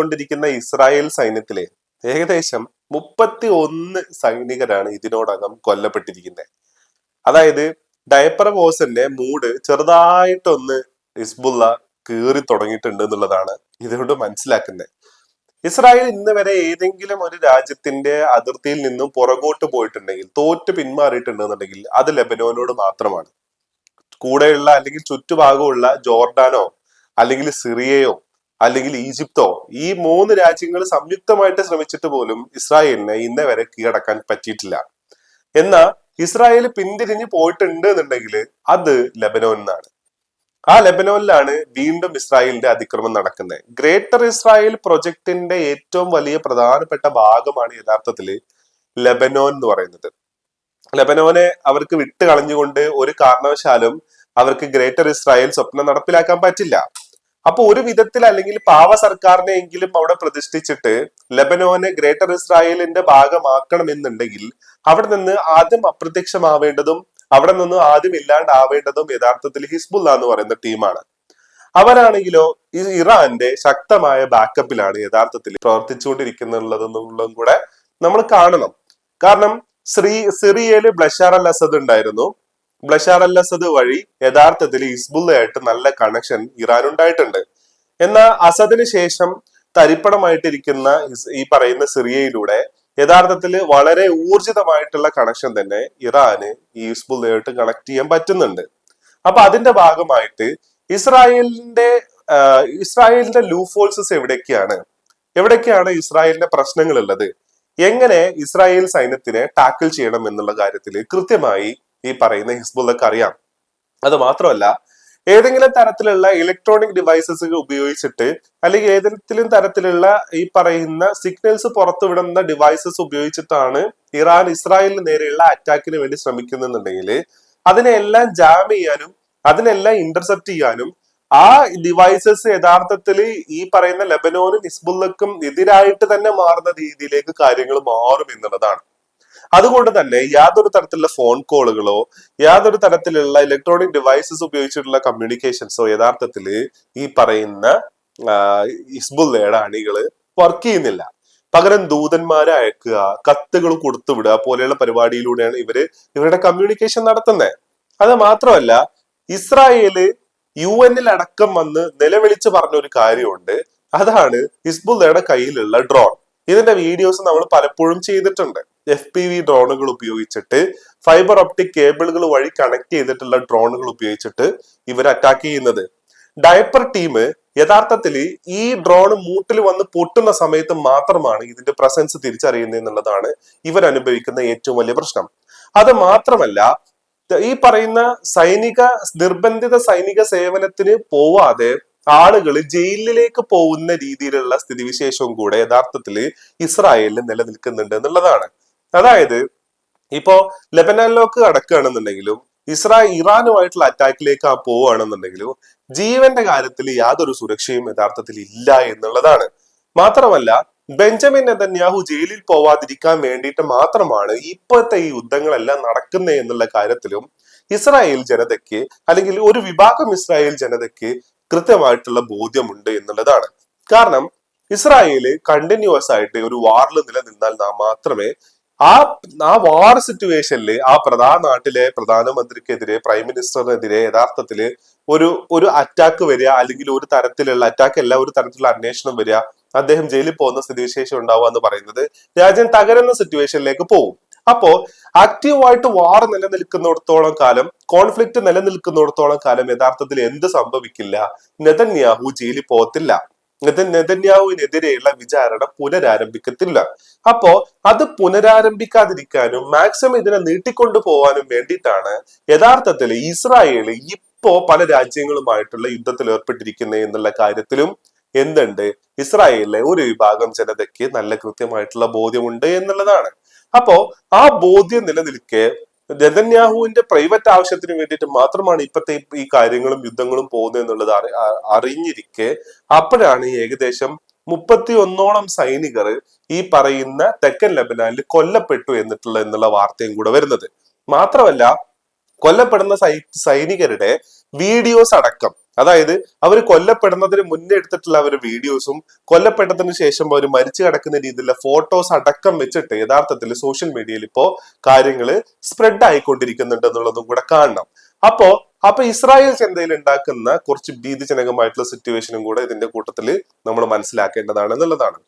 കൊണ്ടിരിക്കുന്ന ഇസ്രായേൽ സൈന്യത്തിലെ ഏകദേശം 31 സൈനികരാണ് ഇതിനോടകം കൊല്ലപ്പെട്ടിരിക്കുന്നത്. അതായത് ഡയപ്പർ ബോസിന്റെ മൂഡ് ചെറുതായിട്ടൊന്ന് ഹിസ്ബുള്ള കീറി തുടങ്ങിയിട്ടുണ്ട് എന്നുള്ളതാണ് ഇതുകൊണ്ട് മനസ്സിലാക്കുന്നത്. ഇസ്രായേൽ ഇന്ന് വരെ ഏതെങ്കിലും ഒരു രാജ്യത്തിന്റെ അതിർത്തിയിൽ നിന്നും പുറകോട്ട് പോയിട്ടുണ്ടെങ്കിൽ, തോറ്റ് പിന്മാറിയിട്ടുണ്ടെന്നുണ്ടെങ്കിൽ അത് ലെബനോനോട് മാത്രമാണ്. കൂടെയുള്ള അല്ലെങ്കിൽ ചുറ്റുഭാഗമുള്ള ജോർഡാനോ അല്ലെങ്കിൽ സിറിയയോ അല്ലെങ്കിൽ ഈജിപ്തോ, ഈ 3 രാജ്യങ്ങൾ സംയുക്തമായിട്ട് ശ്രമിച്ചിട്ട് പോലും ഇസ്രായേലിനെ ഇന്നേ വരെ കീഴടക്കാൻ പറ്റിയിട്ടില്ല. എന്നാൽ ഇസ്രായേൽ പിന്തിരിഞ്ഞ് പോയിട്ടുണ്ട് എന്നുണ്ടെങ്കിൽ അത് ലെബനോനിന്നാണ്. ആ ലെബനോനിലാണ് വീണ്ടും ഇസ്രായേലിന്റെ അതിക്രമം നടക്കുന്നത്. ഗ്രേറ്റർ ഇസ്രായേൽ പ്രൊജക്ടിന്റെ ഏറ്റവും വലിയ പ്രധാനപ്പെട്ട ഭാഗമാണ് യഥാർത്ഥത്തിൽ ലെബനോൻ എന്ന് പറയുന്നത്. ലെബനോനെ അവർക്ക് വിട്ട് കളഞ്ഞുകൊണ്ട് ഒരു കാരണവശാലും അവർക്ക് ഗ്രേറ്റർ ഇസ്രായേൽ സ്വപ്നം നടപ്പിലാക്കാൻ പറ്റില്ല. അപ്പൊ ഒരു വിധത്തിൽ അല്ലെങ്കിൽ പാവ സർക്കാരിനെ എങ്കിലും അവിടെ പ്രതിഷ്ഠിച്ചിട്ട് ലെബനോനെ ഗ്രേറ്റർ ഇസ്രായേലിന്റെ ഭാഗമാക്കണമെന്നുണ്ടെങ്കിൽ അവിടെ നിന്ന് ആദ്യം അപ്രത്യക്ഷമാവേണ്ടതും അവിടെ നിന്ന് ആദ്യം ഇല്ലാണ്ടാവേണ്ടതും യഥാർത്ഥത്തിൽ ഹിസ്ബുള്ള എന്ന് പറയുന്ന ടീമാണ്. അവരാണെങ്കിലോ ഈ ഇറാന്റെ ശക്തമായ ബാക്കപ്പിലാണ് യഥാർത്ഥത്തിൽ പ്രവർത്തിച്ചുകൊണ്ടിരിക്കുന്നുള്ളതെന്നുള്ളതും കൂടെ നമ്മൾ കാണണം. കാരണം സിറിയയില് ബഷാർ അൽ അസദ് ഉണ്ടായിരുന്നു. ബഷാർ അൽ അസദ് വഴി യഥാർത്ഥത്തിൽ ഹിസ്ബുള്ളയായിട്ട് നല്ല കണക്ഷൻ ഇറാൻ ഉണ്ടായിട്ടുണ്ട്. എന്നാൽ അസദിന് ശേഷം തരിപ്പണമായിട്ടിരിക്കുന്ന ഈ പറയുന്ന സിറിയയിലൂടെ യഥാർത്ഥത്തിൽ വളരെ ഊർജിതമായിട്ടുള്ള കണക്ഷൻ തന്നെ ഇറാന് ഈ ഹിസ്ബുള്ളയായിട്ട് കണക്ട് ചെയ്യാൻ പറ്റുന്നുണ്ട്. അപ്പൊ അതിന്റെ ഭാഗമായിട്ട് ഇസ്രായേലിന്റെ ലൂഫോൾസസ് എവിടേക്കാണ് ഇസ്രായേലിന്റെ പ്രശ്നങ്ങൾ ഉള്ളത്, എങ്ങനെ ഇസ്രായേൽ സൈന്യത്തിനെ ടാക്കിൾ ചെയ്യണം എന്നുള്ള കാര്യത്തിൽ കൃത്യമായി ഈ പറയുന്ന ഹിസ്ബുള്ളക്ക് അറിയാം. അത് മാത്രമല്ല, ഏതെങ്കിലും തരത്തിലുള്ള ഇലക്ട്രോണിക് ഡിവൈസസ് ഉപയോഗിച്ചിട്ട് അല്ലെങ്കിൽ ഏതെങ്കിലും തരത്തിലുള്ള ഈ പറയുന്ന സിഗ്നൽസ് പുറത്തുവിടുന്ന ഡിവൈസസ് ഉപയോഗിച്ചിട്ടാണ് ഇറാൻ ഇസ്രായേലിന് നേരെയുള്ള അറ്റാക്കിന് വേണ്ടി ശ്രമിക്കുന്നുണ്ടെങ്കിൽ അതിനെല്ലാം ജാം ചെയ്യാനും അതിനെല്ലാം ഇന്റർസെപ്റ്റ് ചെയ്യാനും ആ ഡിവൈസസ് യഥാർത്ഥത്തിൽ ഈ പറയുന്ന ലെബനോനും ഹിസ്ബുള്ളക്കും എതിരായിട്ട് തന്നെ മാറുന്ന രീതിയിലേക്ക് കാര്യങ്ങൾ മാറും എന്നുള്ളതാണ്. അതുകൊണ്ട് തന്നെ യാതൊരു തരത്തിലുള്ള ഫോൺ കോളുകളോ യാതൊരു തരത്തിലുള്ള ഇലക്ട്രോണിക് ഡിവൈസസ് ഉപയോഗിച്ചിട്ടുള്ള കമ്മ്യൂണിക്കേഷൻസോ യഥാർത്ഥത്തിൽ ഈ പറയുന്ന ഹിസ്ബുള്ളയുടെ അണികള് വർക്ക് ചെയ്യുന്നില്ല. പകരം ദൂതന്മാരെ അയക്കുക, കത്തുകൾ കൊടുത്തുവിടുക പോലെയുള്ള പരിപാടിയിലൂടെയാണ് ഇവരുടെ കമ്മ്യൂണിക്കേഷൻ നടത്തുന്നത്. അത് മാത്രമല്ല, ഇസ്രായേല് UN അടക്കം വന്ന് നിലവിളിച്ച് പറഞ്ഞ ഒരു കാര്യമുണ്ട്. അതാണ് ഹിസ്ബുള്ളയുടെ കയ്യിലുള്ള ഡ്രോൺ. ഇതിന്റെ വീഡിയോസ് നമ്മൾ പലപ്പോഴും ചെയ്തിട്ടുണ്ട്. FPV ഡ്രോണുകൾ ഉപയോഗിച്ചിട്ട് ഫൈബർ ഒപ്റ്റിക് കേബിളുകൾ വഴി കണക്ട് ചെയ്തിട്ടുള്ള ഡ്രോണുകൾ ഉപയോഗിച്ചിട്ട് ഇവർ അറ്റാക്ക് ചെയ്യുന്നത്. ഡയപ്പർ ടീം യഥാർത്ഥത്തിൽ ഈ ഡ്രോൺ മൂട്ടിൽ വന്ന് പൊട്ടുന്ന സമയത്ത് മാത്രമാണ് ഇതിന്റെ പ്രസൻസ് തിരിച്ചറിയുന്നത് എന്നുള്ളതാണ് ഇവർ അനുഭവിക്കുന്ന ഏറ്റവും വലിയ പ്രശ്നം. അത് മാത്രമല്ല, ഈ പറയുന്ന നിർബന്ധിത സൈനിക സേവനത്തിന് പോവാതെ ആളുകൾ ജയിലിലേക്ക് പോകുന്ന രീതിയിലുള്ള സ്ഥിതിവിശേഷവും കൂടെ യഥാർത്ഥത്തിൽ ഇസ്രായേലിൽ നിലനിൽക്കുന്നുണ്ട് എന്നുള്ളതാണ്. അതായത് ഇപ്പോ ലെബനാനിലേക്ക് കടക്കുകയാണെന്നുണ്ടെങ്കിലും ഇറാനുമായിട്ടുള്ള അറ്റാക്കിലേക്ക് പോവുകയാണെന്നുണ്ടെങ്കിലും ജീവന്റെ കാര്യത്തിൽ യാതൊരു സുരക്ഷയും യഥാർത്ഥത്തിൽ ഇല്ല എന്നുള്ളതാണ്. മാത്രമല്ല, ബെഞ്ചമിൻ നെതന്യാഹു ജയിലിൽ പോവാതിരിക്കാൻ വേണ്ടിയിട്ട് മാത്രമാണ് ഇപ്പോഴത്തെ ഈ യുദ്ധങ്ങളെല്ലാം നടക്കുന്നത് എന്നുള്ള കാര്യത്തിലും ഇസ്രായേൽ ജനതയ്ക്ക് അല്ലെങ്കിൽ ഒരു വിഭാഗം ഇസ്രായേൽ ജനതയ്ക്ക് കൃത്യമായിട്ടുള്ള ബോധ്യമുണ്ട് എന്നുള്ളതാണ്. കാരണം ഇസ്രായേല് കണ്ടിന്യൂസ് ആയിട്ട് ഒരു വാറിൽ നിലനിന്നാൽ മാത്രമേ ആ വാർ സിറ്റുവേഷനിൽ ആ നാട്ടിലെ പ്രധാനമന്ത്രിക്കെതിരെ പ്രൈം മിനിസ്റ്ററിനെതിരെ യഥാർത്ഥത്തില് ഒരു അറ്റാക്ക് വരിക, അല്ലെങ്കിൽ ഒരു തരത്തിലുള്ള അറ്റാക്ക് അല്ല, ഒരു തരത്തിലുള്ള അന്വേഷണം വരിക, അദ്ദേഹം ജയിലിൽ പോകുന്ന സ്ഥിതിവിശേഷം ഉണ്ടാവുക എന്ന് പറയുന്നത് രാജ്യം തകരുന്ന സിറ്റുവേഷനിലേക്ക് പോകും. അപ്പോ ആക്റ്റീവായിട്ട് വാർ നിലനിൽക്കുന്നിടത്തോളം കാലം, കോൺഫ്ലിക്റ്റ് നിലനിൽക്കുന്നിടത്തോളം കാലം യഥാർത്ഥത്തിൽ എന്ത് സംഭവിക്കില്ല? നെതന്യാഹു ജയിലിൽ പോകത്തില്ല. നെതന്യാഹുവിനെതിരെയുള്ള വിചാരണ പുനരാരംഭിക്കത്തില്ല. അപ്പോ അത് പുനരാരംഭിക്കാതിരിക്കാനും മാക്സിമം ഇതിനെ നീട്ടിക്കൊണ്ടു പോകാനും വേണ്ടിയിട്ടാണ് യഥാർത്ഥത്തിൽ ഇസ്രായേൽ ഇപ്പോ പല രാജ്യങ്ങളുമായിട്ടുള്ള യുദ്ധത്തിൽ ഏർപ്പെട്ടിരിക്കുന്നത് എന്നുള്ള കാര്യത്തിലും എന്തുണ്ട്, ഇസ്രായേലിലെ ഒരു വിഭാഗം ജനതയ്ക്ക് നല്ല കൃത്യമായിട്ടുള്ള ബോധ്യമുണ്ട് എന്നുള്ളതാണ്. അപ്പോ ആ ബോധ്യം നിലനിൽക്കെ നെതന്യാഹുവിന്റെ പ്രൈവറ്റ് ആവശ്യത്തിന് വേണ്ടിയിട്ട് മാത്രമാണ് ഇപ്പത്തെ ഈ കാര്യങ്ങളും യുദ്ധങ്ങളും പോകുന്നത് എന്നുള്ളത് അറിഞ്ഞിരിക്കെ അപ്പോഴാണ് ഏകദേശം 31ഓളം സൈനികർ ഈ പറയുന്ന തെക്കൻ ലെബനാനിൽ കൊല്ലപ്പെട്ടു എന്നുള്ള വാർത്തയും കൂടെ വരുന്നത്. മാത്രമല്ല, കൊല്ലപ്പെടുന്ന സൈനികരുടെ വീഡിയോസ് അടക്കം അതായത് അവർ കൊല്ലപ്പെടുന്നതിന് മുന്നേ എടുത്തിട്ടുള്ള അവർ വീഡിയോസും കൊല്ലപ്പെട്ടതിന് ശേഷം അവർ മരിച്ചു കിടക്കുന്ന രീതിയിലുള്ള ഫോട്ടോസ് അടക്കം വെച്ചിട്ട് യഥാർത്ഥത്തിൽ സോഷ്യൽ മീഡിയയിൽ ഇപ്പോ കാര്യങ്ങൾ സ്പ്രെഡ് ആയിക്കൊണ്ടിരിക്കുന്നുണ്ട് എന്നുള്ളതും കൂടെ കാണണം. അപ്പൊ ഇസ്രായേൽ ജനതയിൽ ഉണ്ടാക്കുന്ന കുറച്ച് ഭീതിജനകമായിട്ടുള്ള സിറ്റുവേഷനും കൂടെ ഇതിന്റെ കൂട്ടത്തിൽ നമ്മൾ മനസ്സിലാക്കേണ്ടതാണ് എന്നുള്ളതാണ്.